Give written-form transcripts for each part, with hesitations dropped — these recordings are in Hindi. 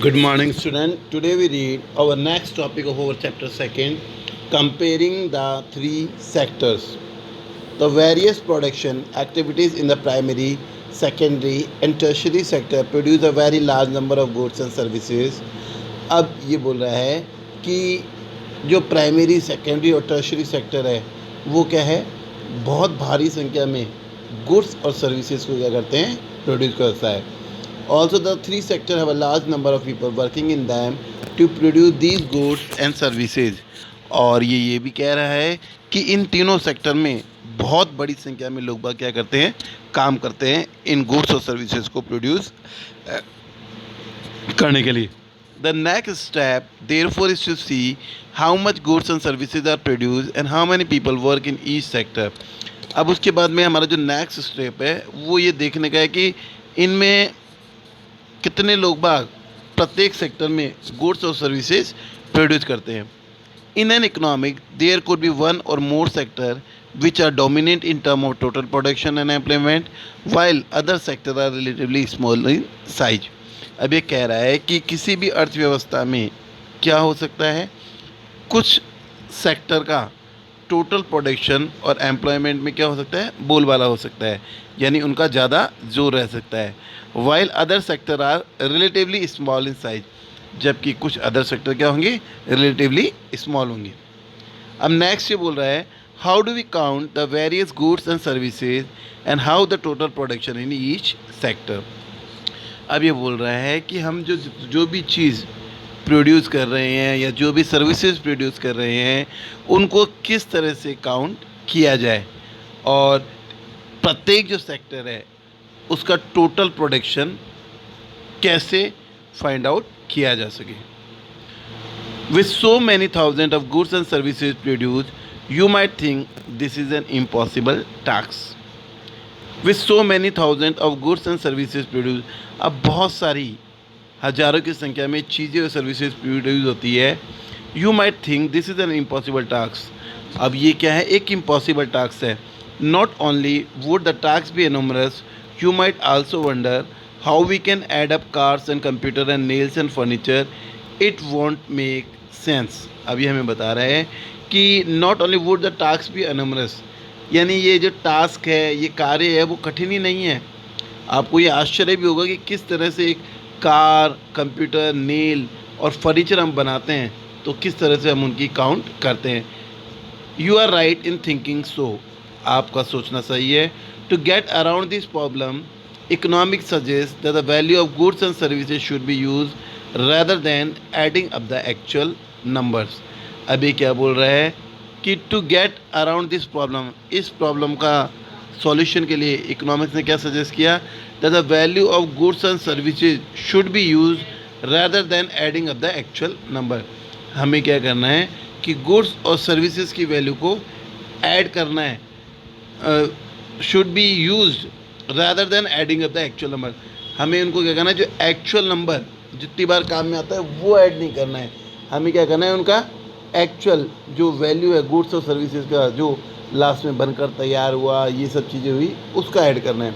Good morning, student. Today we read our next topic of our chapter second, comparing the three sectors. The various production activities in the primary, secondary, and tertiary sector produce a very large number of goods and services. अब ये बोल रहा है कि जो प्राइमरी, सेकेंडरी और टर्शरी सेक्टर है वो क्या है, बहुत भारी संख्या में गुड्स और सर्विसेज को क्या करते हैं, प्रोड्यूस करता है. Also, the three sector have a large number of people working in them to produce these goods and services. और ये भी कह रहा है कि इन तीनों सेक्टर में बहुत बड़ी संख्या में लोग क्या करते हैं, काम करते हैं इन गुड्स और सर्विसेज को प्रोड्यूस करने के लिए. The next step therefore is to see how much goods and services are produced and how many people work in each sector. अब उसके बाद में हमारा जो नेक्स्ट स्टेप है वो ये देखने का है कि इनमें कितने लोग बाग प्रत्येक सेक्टर में गुड्स और सर्विसेज प्रोड्यूस करते हैं. In an economic there could be one और more sector which are dominate in term of total production and employment while other sector are relatively small in size. अब ये कह रहा है कि किसी भी अर्थव्यवस्था में क्या हो सकता है, कुछ सेक्टर का टोटल प्रोडक्शन और एम्प्लॉयमेंट में क्या हो सकता है, बोलबाला हो सकता है, यानी उनका ज़्यादा जोर रह सकता है. While other sector are relatively small in size, जबकि कुछ अदर सेक्टर क्या होंगे, रिलेटिवली स्मॉल होंगे. अब नेक्स्ट ये बोल रहा है how do we count the various goods and services and how the total production in each sector. अब ये बोल रहा है कि हम जो भी चीज़ प्रोड्यूस कर रहे हैं या जो भी सर्विसेज प्रोड्यूस कर रहे हैं उनको किस तरह से काउंट किया जाए और प्रत्येक जो सेक्टर है उसका टोटल प्रोडक्शन कैसे फाइंड आउट किया जा सके. With so many thousand of goods and services produce you might think this is an impossible task. With so many thousand of goods and services produce, अब बहुत सारी हज़ारों की संख्या में चीज़ें और सर्विसेज प्रोड्यूस होती है. You might think this is an impossible task. अब ये क्या है, एक इम्पॉसिबल टास्क है. Not only would the task be enormous, you might also wonder how we can add up cars and computer and nails and furniture. It won't make sense. अभी हमें बता रहा है कि not only would the task be enormous, यानी ये जो टास्क है, ये कार्य है, वो कठिन ही नहीं है. आपको ये आश्चर्य भी होगा कि किस तरह से एक कार, कंप्यूटर, नेल और फर्नीचर हम बनाते हैं, तो किस तरह से हम उनकी काउंट करते हैं. You are right in thinking so, आपका सोचना सही है. To get around this problem, economics suggests that the value of goods and services should be used rather than adding up the actual numbers. अभी क्या बोल रहा है कि to get around this problem, इस प्रॉब्लम का सॉल्यूशन के लिए इकोनॉमिक्स ने क्या सजेस्ट किया, that the value of goods and services should be used rather than adding up the actual number. हमें क्या करना है कि गुड्स और सर्विसेज की वैल्यू को ऐड करना है, should be used rather than adding up the actual number. हमें उनको क्या करना है, जो एक्चुअल नंबर जितनी बार काम में आता है वो ऐड नहीं करना है. हमें क्या करना है, उनका एक्चुअल जो वैल्यू है गुड्स और सर्विसेज का, जो लास्ट में बनकर तैयार हुआ, ये सब चीज़ें हुई, उसका ऐड करना है.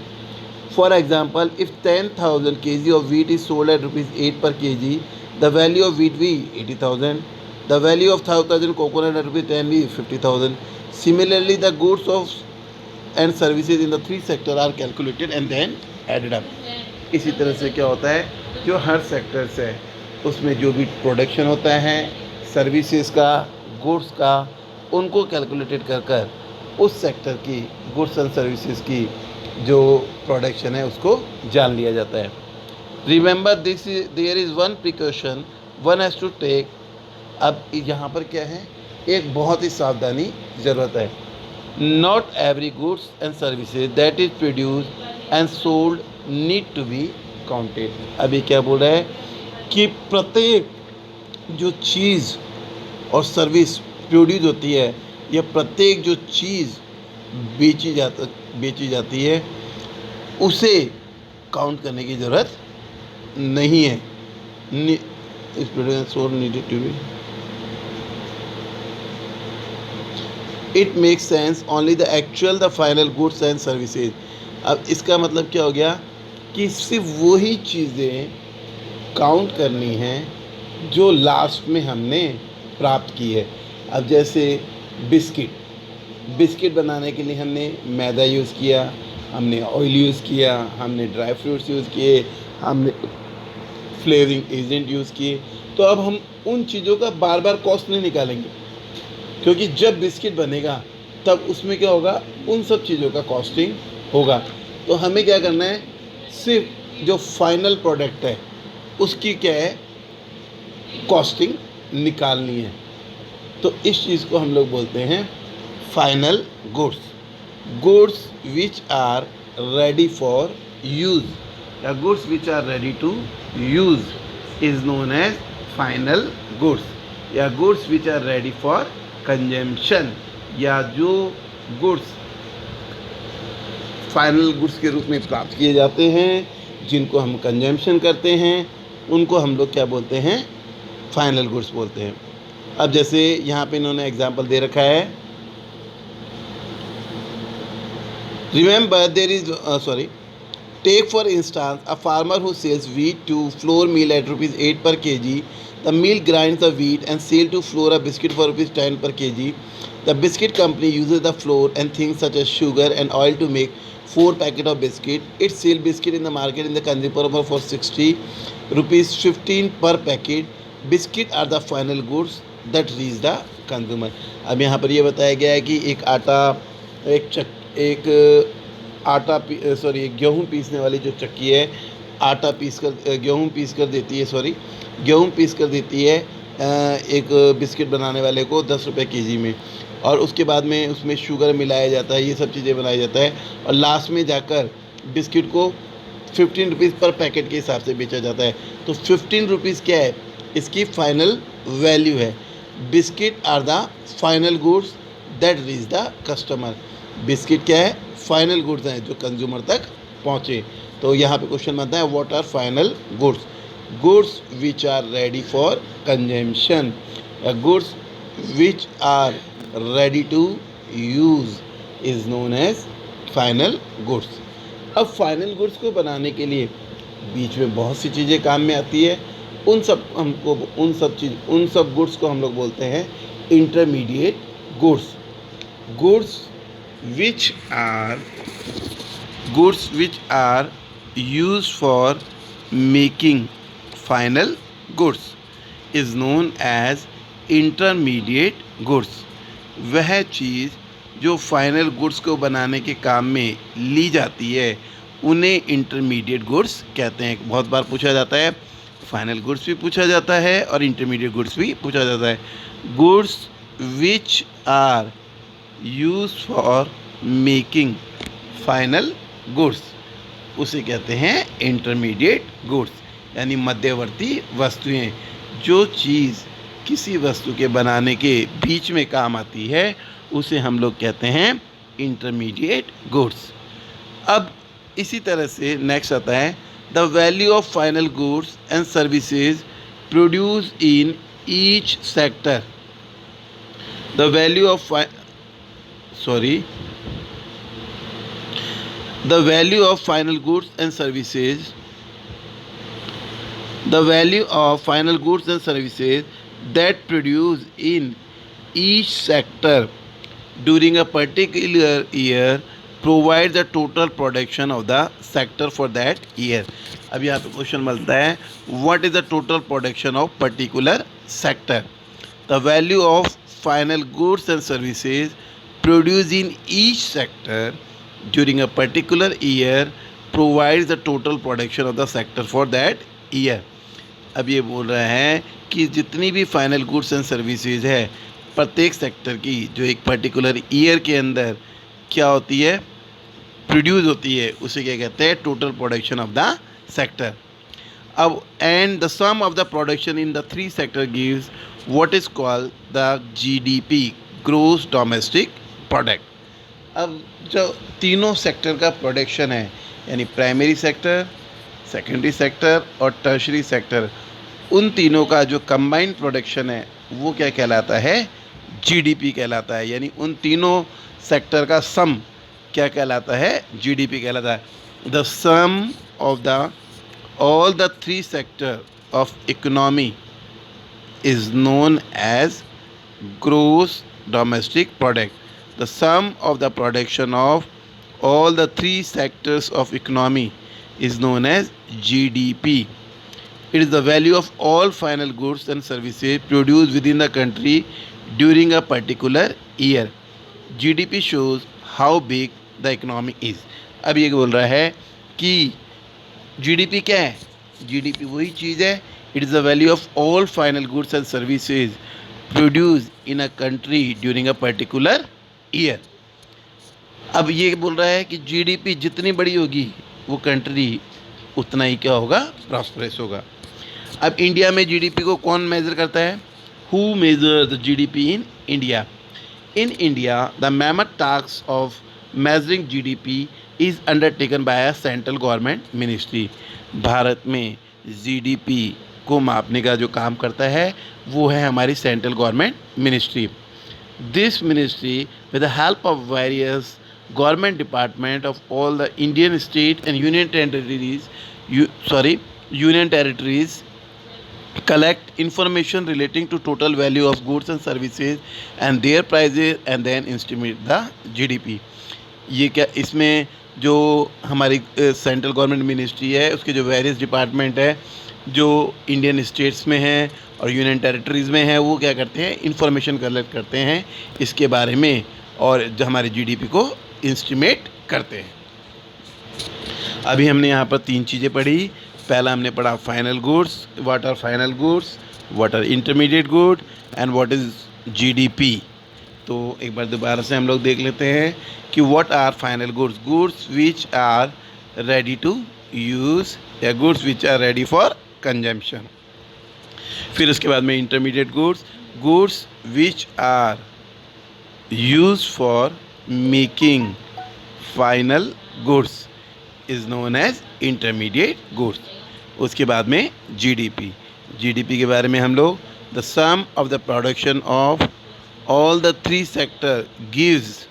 For example, if 10,000 kg of wheat is sold at ₹8 per kg, the value of wheat भी 80,000. The value of 1,000 coconut at ₹10 भी 50,000. Similarly the goods of and services in the three sector are calculated and then added up. इसी तरह से क्या होता है, जो हर सेक्टर से उसमें जो भी प्रोडक्शन होता है, सर्विसेज का, गुड्स का, उनको कैलकुलेटेड कर कर उस सेक्टर की गुड्स एंड सर्विसेज की जो प्रोडक्शन है उसको जान लिया जाता है. Remember this, there is one precaution one has to take. अब यहाँ पर क्या है, एक बहुत ही सावधानी ज़रूरत है. Not every goods and services that is produced and sold need to be counted. अभी क्या बोल रहा है कि प्रत्येक जो चीज़ और सर्विस प्रोड्यूस होती है या प्रत्येक जो चीज़ बेची जाती है उसे काउंट करने की ज़रूरत नहीं है. इस produce sold needed to be, it makes sense only the actual the final goods and services. अब इसका मतलब क्या हो गया कि सिर्फ वही चीज़ें काउंट करनी है जो लास्ट में हमने प्राप्त की है। अब जैसे बिस्किट बनाने के लिए हमने मैदा यूज़ किया, हमने ऑयल यूज़ किया, हमने ड्राई फ्रूट्स यूज़ किए, हमने फ्लेवरिंग एजेंट यूज़ किए। तो अब हम उन चीज़ों का बार बार कॉस्ट नहीं निकालेंगे, क्योंकि जब बिस्किट बनेगा तब उसमें क्या होगा, उन सब चीज़ों का कॉस्टिंग होगा। तो हमें क्या करना है, सिर्फ जो फाइनल प्रोडक्ट है उसकी क्या है, कॉस्टिंग निकालनी है। तो इस चीज़ को हम लोग बोलते हैं final goods which are ready for use, या goods which are ready to use is known as final goods, या goods which are ready for consumption, या जो गुड्स फाइनल गुड्स के रूप में प्राप्त किए जाते हैं, जिनको हम कंजम्पशन करते हैं, उनको हम लोग क्या बोलते हैं, फाइनल गुड्स बोलते हैं। अब जैसे यहाँ पे इन्होंने एग्जांपल दे रखा है, remember there is take for instance a farmer who sells wheat to flour mill at ₹8 per kg. The mill grinds the wheat and sell to flour a biscuit for ₹10 per kg. The biscuit company uses the flour and things such as sugar and oil to make 4 packets of biscuit. It sells biscuit in the market in the consumer for ₹60 per packet. Biscuit are the final goods that reach the consumer. अब यहाँ पर ये बताया गया है कि एक गेहूँ पीसने वाली जो चक्की है, गेहूँ पीस कर देती है एक बिस्किट बनाने वाले को 10 रुपये केजी में, और उसके बाद में उसमें शुगर मिलाया जाता है, ये सब चीज़ें बनाया जाता है, और लास्ट में जाकर बिस्किट को ₹15 पर पैकेट के हिसाब से बेचा जाता है। तो ₹15 क्या है, इसकी फाइनल वैल्यू है। Biscuit are the final goods that reach the customer. Biscuit क्या है, फाइनल गुड्स हैं जो कंज्यूमर तक पहुँचे। तो यहाँ पे क्वेश्चन बनता है, what are final goods which are ready for consumption, goods which are ready to use is known as final goods. अब फाइनल गुड्स को बनाने के लिए बीच में बहुत सी चीज़ें काम में आती है, उन सब गुड्स को हम लोग बोलते हैं intermediate goods which are used for making final goods is known as intermediate goods. वह चीज़ जो फाइनल गुड्स को बनाने के काम में ली जाती है उन्हें इंटरमीडिएट गुड्स कहते हैं। बहुत बार पूछा जाता है, फाइनल गुड्स भी पूछा जाता है और इंटरमीडिएट गुड्स भी पूछा जाता है। Goods which are used for making final goods उसे कहते हैं इंटरमीडिएट गुड्स, यानी मध्यवर्ती वस्तुएं। जो चीज़ किसी वस्तु के बनाने के बीच में काम आती है उसे हम लोग कहते हैं इंटरमीडिएट गुड्स। अब इसी तरह से नेक्स्ट आता है, the value of final goods and services produce in each sector. The value of the value of final goods and services that produce in each sector during a particular year provide the total production of the sector for that year. अब यहाँ पे क्वेश्चन बनता है, what is the total production of particular sector? The value of final goods and services produced in each sector during a particular year provides the total production of the sector for that year. अब ये बोल रहा है कि जितनी भी फाइनल गुड्स एंड सर्विसेज है प्रत्येक सेक्टर की, जो एक पर्टिकुलर ईयर के अंदर क्या होती है, प्रोड्यूस होती है, उसे क्या कहते हैं, total production of the sector. अब and the sum of the production in the 3 sector gives what is called the GDP, gross domestic product. अब जो तीनों सेक्टर का प्रोडक्शन है, यानी प्राइमरी सेक्टर, सेकेंडरी सेक्टर और टर्शरी सेक्टर, उन तीनों का जो कंबाइंड प्रोडक्शन है वो क्या कहलाता है, GDP कहलाता है। यानी उन तीनों सेक्टर का सम क्या कहलाता है, GDP कहलाता है। The sum of the all the 3 sector of economy is known as gross domestic product. The sum of the production of all the three sectors of economy is known as GDP. It is the value of all final goods and services produced within the country during a particular year. GDP shows how big the economy is. अब ये बोल रहा है कि GDP क्या है? GDP वही चीज़ है, it is the value of all final goods and services produce in a country during a particular year. अब ये बोल रहा है कि GDP जितनी बड़ी होगी वो कंट्री उतना ही क्या होगा, प्रॉस्परस होगा. अब इंडिया में GDP को कौन मेज़र करता है? Who measure the GDP in India? In India, the mammoth task of measuring GDP is undertaken by a central government ministry. Bharat में GDP को मापने का जो काम करता है वो है हमारी central government ministry. This ministry with the help of various government department of all the Indian state and union territories collect information relating to total value of goods and services and their prices and then estimate the GDP. ये क्या, इसमें जो हमारी सेंट्रल गवर्नमेंट मिनिस्ट्री है उसके जो वेरियस डिपार्टमेंट है जो इंडियन स्टेट्स में हैं और यूनियन टेरिटरीज़ में हैं वो क्या करते हैं, इंफॉर्मेशन कलेक्ट करते हैं इसके बारे में और जो हमारे GDP को एस्टिमेट करते हैं. अभी हमने यहाँ पर तीन चीज़ें पढ़ी. पहला हमने पढ़ा final goods, what are final goods, what are intermediate good and what is GDP. तो एक बार दोबारा से हम लोग देख लेते हैं कि what are final goods, goods which are ready to use या goods which are ready for consumption. फिर उसके बाद में intermediate goods, goods which are use for making final goods is known as intermediate goods. उसके बाद में GDP के बारे में हम लोग the sum of the production of all the three sector gives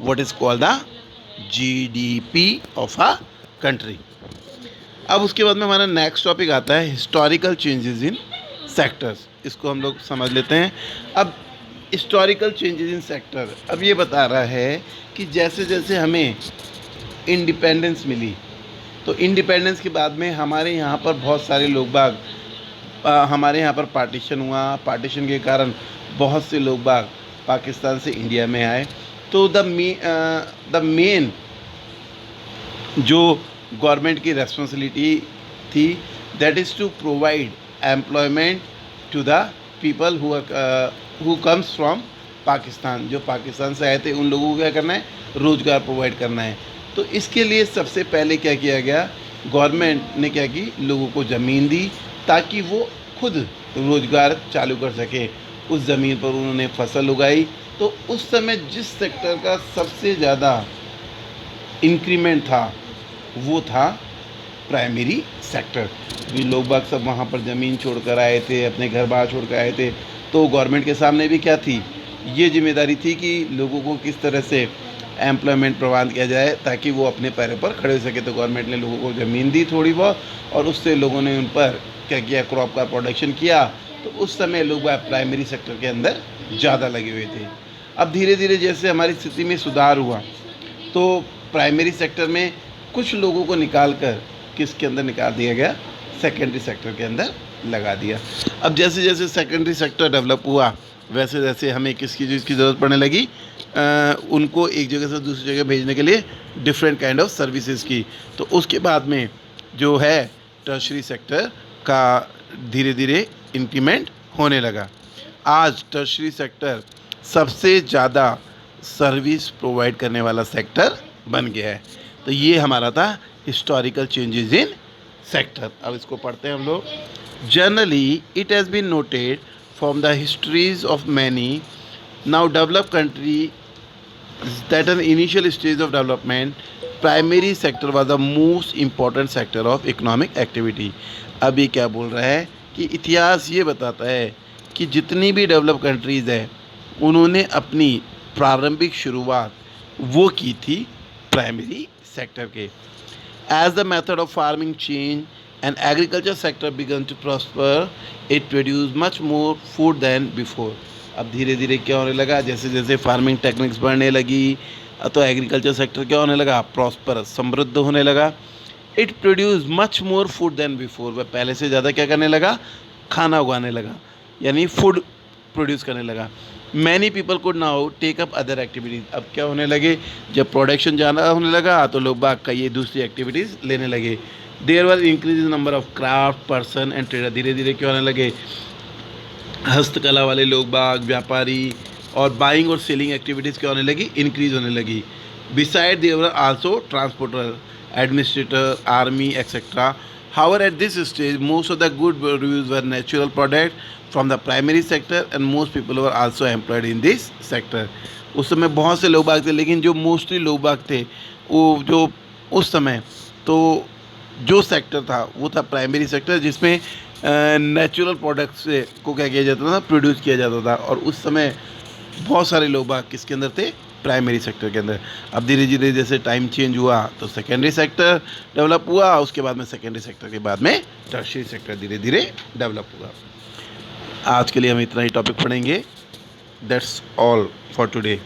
what is called the GDP of a country. अब उसके बाद में हमारा नेक्स्ट टॉपिक आता है हिस्टोरिकल चेंजेस इन सेक्टर्स. इसको हम लोग समझ लेते हैं. अब हिस्टोरिकल चेंजेस इन सेक्टर अब ये बता रहा है कि जैसे जैसे हमें इंडिपेंडेंस मिली तो इंडिपेंडेंस के बाद में हमारे यहाँ पर बहुत सारे लोग बाग हमारे यहाँ पर पार्टीशन हुआ. पार्टीशन के कारण बहुत से लोग बाग पाकिस्तान से इंडिया में आए. तो द मेन जो गवर्नमेंट की रेस्पॉन्सिबिलिटी थी that is to provide employment to the people who comes from Pakistan. जो पाकिस्तान से आए थे उन लोगों को क्या करना है, रोज़गार प्रोवाइड करना है. तो इसके लिए सबसे पहले क्या किया गया, गवर्नमेंट ने क्या की, लोगों को ज़मीन दी ताकि वो खुद रोज़गार चालू कर सके. उस ज़मीन पर उन्होंने फसल उगाई. तो उस समय जिस सेक्टर का सबसे ज़्यादा इंक्रीमेंट था वो था प्राइमरी सेक्टर. भी लोग बाग सब वहाँ पर ज़मीन छोड़कर आए थे, अपने घर बार छोड़ कर आए थे. तो गवर्नमेंट के सामने भी क्या थी, ये जिम्मेदारी थी कि लोगों को किस तरह से एम्प्लॉयमेंट प्रदान किया जाए ताकि वो अपने पैरों पर खड़े हो सके. तो गवर्नमेंट ने लोगों को ज़मीन दी थोड़ी बहुत और उससे लोगों ने उन पर क्या किया, क्रॉप का प्रोडक्शन किया. तो उस समय लोग प्राइमरी सेक्टर के अंदर ज़्यादा लगे हुए थे. अब धीरे धीरे जैसे हमारी स्थिति में सुधार हुआ तो प्राइमरी सेक्टर में कुछ लोगों को निकाल कर किसके अंदर निकाल दिया गया, सेकेंडरी सेक्टर के अंदर लगा दिया. अब जैसे जैसे सेकेंडरी सेक्टर डेवलप हुआ वैसे वैसे हमें किसकी चीज़ की ज़रूरत पड़ने लगी, उनको एक जगह से दूसरी जगह भेजने के लिए डिफरेंट काइंड ऑफ सर्विसेज की. तो उसके बाद में जो है टर्शरी सेक्टर का धीरे धीरे इंक्रीमेंट होने लगा. आज टर्शरी सेक्टर सबसे ज़्यादा सर्विस प्रोवाइड करने वाला सेक्टर बन गया है. तो ये हमारा था हिस्टोरिकल चेंजेस इन सेक्टर. अब इसको पढ़ते हैं हम लोग. Generally it has been noted from the histories of many now developed country that an initial stage of development primary sector was the most important sector of economic activity. अब ये क्या बोल रहा है कि इतिहास ये बताता है कि जितनी भी डेवलप कंट्रीज़ है उन्होंने अपनी प्रारंभिक शुरुआत वो की थी प्राइमरी सेक्टर के. As the method of farming change and agriculture sector began to prosper. It produced much more food than before. अब धीरे धीरे क्या होने लगा, जैसे जैसे फार्मिंग टेक्निक्स बढ़ने लगी तो एग्रीकल्चर सेक्टर क्या होने लगा, प्रॉस्परस, समृद्ध होने लगा. It produce much more food than before. वह पहले से ज़्यादा क्या करने लगा, खाना उगाने लगा, यानी फूड प्रोड्यूस करने लगा. Many people could now take up other activities. अब क्या होने लगे, जब प्रोडक्शन ज़्यादा होने लगा तो लोग बाग का ये दूसरी एक्टिविटीज़ लेने लगे. There was increase in number of craft person and trader. धीरे धीरे क्या होने लगे, हस्तकला वाले लोग बाग, व्यापारी, और बाइंग और सेलिंग एक्टिविटीज़ क्या होने लगी, इंक्रीज होने लगी. Beside there were also transporter, administrator, army, etc. However, at this stage, most of the good reviews were natural product from the primary sector and most people were also employed in this sector. उस समय बहुत से लोग बाग थे, लेकिन जो मोस्टली लोग बाग थे वो जो उस समय तो जो सेक्टर था वो था प्राइमरी सेक्टर, जिसमें नेचुरल प्रोडक्ट्स को क्या किया जाता था, प्रोड्यूस किया जाता था. और उस समय बहुत सारे लोग बाग किसके अंदर थे, प्राइमरी सेक्टर के अंदर. अब धीरे धीरे जैसे टाइम चेंज हुआ तो सेकेंडरी सेक्टर डेवलप हुआ, उसके बाद में सेकेंडरी सेक्टर के बाद में टर्शियरी सेक्टर धीरे धीरे डेवलप हुआ. आज के लिए हम इतना ही टॉपिक पढ़ेंगे. That's all for today.